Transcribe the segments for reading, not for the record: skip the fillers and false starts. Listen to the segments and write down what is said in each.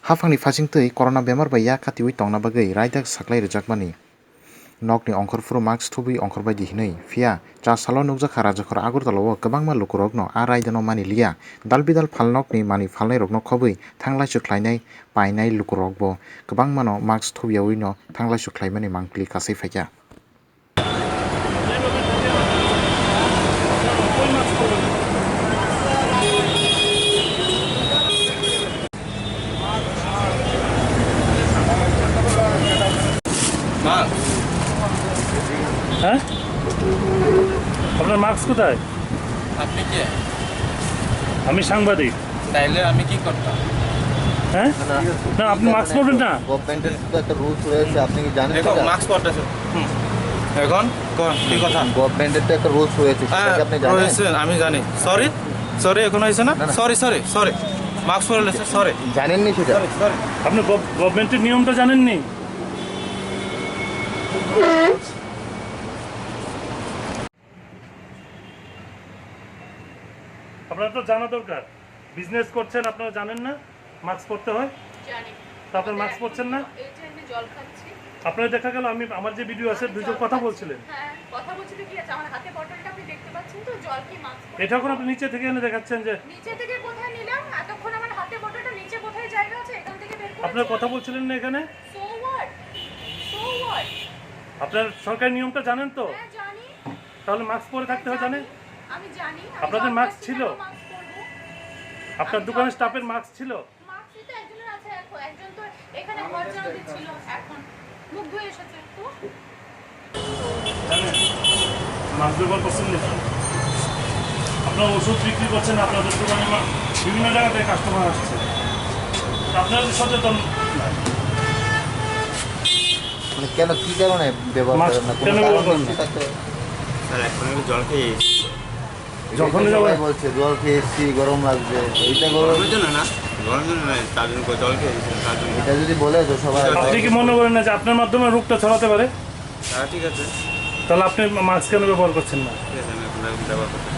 Hafangni phasingtwi corona bemar bai yak khatiwi tongna bagwi raidak saklai rwjakmani. Nokni ongkhorfru mask thubi ongkhor baidi hinui phiya chasalo nukjakha rajakhor Agartalao kwbangma lukurokno aa raidano maniliya dalbidal phalnokni mani phalnairokno khobwi thanglaisu khlainai painai lukurokbo kwbangmano mask thubiyawi no thanglaisu khlaimani mangpili kasai faikha. হ্যাঁ আপনার mask কোথায়? আপনি কে? আমি সাংবাদিক। তাইলে আমি কি করতাম? হ্যাঁ না আপনি মাস্ক পরবেন না। গভর্নমেন্টের তো একটা রুলস রয়েছে, আপনি কি জানেন? দেখো মাস্ক পরতেছ। এখন কোন কি কথা? গভর্নমেন্টের তো একটা রুলস রয়েছে, সেটা কি আপনি জানেন? রয়েছে, আমি জানি। সরি সরি এখন হইছে না? সরি সরি সরি মাস্ক পরলে সরি জানেননি সেটা? সরি আপনি গভর্নমেন্টের নিয়মটা জানেননি? আপনারা তো জানা দরকার, বিজনেস করছেন আপনারা জানেন না মাস্ক পরতে হয়? জানি। তো আপনারা মাস্ক পরছেন না? এই যে আমি জল খাচ্ছি। আপনারা দেখা গেল আমার যে ভিডিও আছে দুজন কথা বলছিলেন। হ্যাঁ কথা বলছি তো কি আছে, আমার হাতে বটলটা আপনি দেখতে পাচ্ছেন তো, জল কি মাস্ক? এটা এখন আপনি নিচে থেকে এনে দেখাচ্ছেন যে নিচে থেকে কোথায় নিলাম? এতক্ষণ আমার হাতে বটলটা নিচে কোথায় জায়গা আছে, এখান থেকে বের করে। আপনারা কথা বলছিলেন না এখানে? So what? So what? আপনার সরকারি নিয়মটা জানেন তো? হ্যাঁ জানি। তাহলে মাস্ক পরে থাকতে হয় জানেন? আমি জানি। আপনাদের মাস্ক ছিল? আপনার দোকানের স্টাফের মাস্ক ছিল? মাস্ক তো একজনের আছে, একজন তো এখানে ঘর জানা দিচ্ছিল, এখন মুখ ধুয়ে এসেছে তো। মাস্ক ব্যবহার করছেন না? আপনার ওষুধ বিক্রি করছেন, আপনাদের দোকানে বিভিন্ন জায়গা থেকে কাস্টমার আসছে, আপনারা সচেতন মানে কেন, কি কারণে ব্যবহার মাস্ক করেন না? কেন কোনো ব্যবহার কারণ করেন না? থাকতে স্যার এখন আমি জল খেয়ে এসেছি। যখন সবাই বলছে জল খেয়ে এসছি, গরম লাগছে, এইটা গরম, গরমের জন্য না, গরমের জন্য নয়, তার জন্য জল খেয়ে এসেছি তার জন্য। এটা যদি বলে তো সবাই। আপনি কি মনে করেন না যে আপনার মাধ্যমে রোগটা ছড়াতে পারে? হ্যাঁ ঠিক আছে, তাহলে আপনি মাস্ক কেন ব্যবহার করছেন না? ঠিক আছে, আমি এখন ব্যবহার করতে।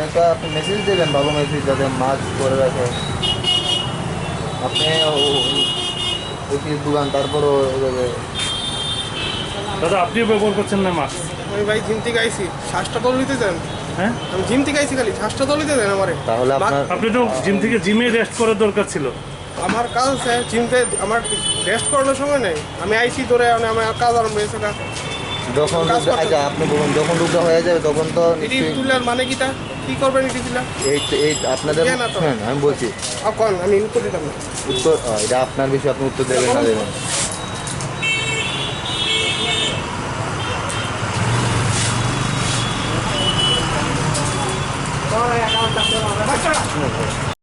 একটা আপনি মেসেজ দেবেন, ভালো মেসেজ, যাতে মাস্ক পরে রাখে। আপনি ওষুধ দোকান, তারপরও এভাবে দাদা আপনিও ব্যবহার করছেন না মাস্ক? আমি ভাই জিম থেকে আইছি, শ্বাসটা দল নিতে দেন। হ্যাঁ আমি জিম থেকে আইছি, খালি শ্বাসটা দল নিতে দেন আমারে। তাহলে আপনার আপনি তো জিমে রেস্ট করার দরকার ছিল। আমার কাজ আছে জিমতে, আমার রেস্ট করানোর সময় নেই। আমি আইছি ধরে আমার কাজ আরম্ভ হয়েছে না। যখন কাজ করতে আচ্ছা আপনি বলুন, যখন রোগটা হয়ে যাবে তখন তো এটি নিশ্চয়ই তুলার মানে কিটা, কি করবেন এটি তুলা? এই আপনাদের কেন তো? হ্যাঁ আমি বলছি কন, আমি উত্তর দিতাম না। উত্তর, এটা আপনার বিষয়ে, আপনি উত্তর দেবেন না দেবেন।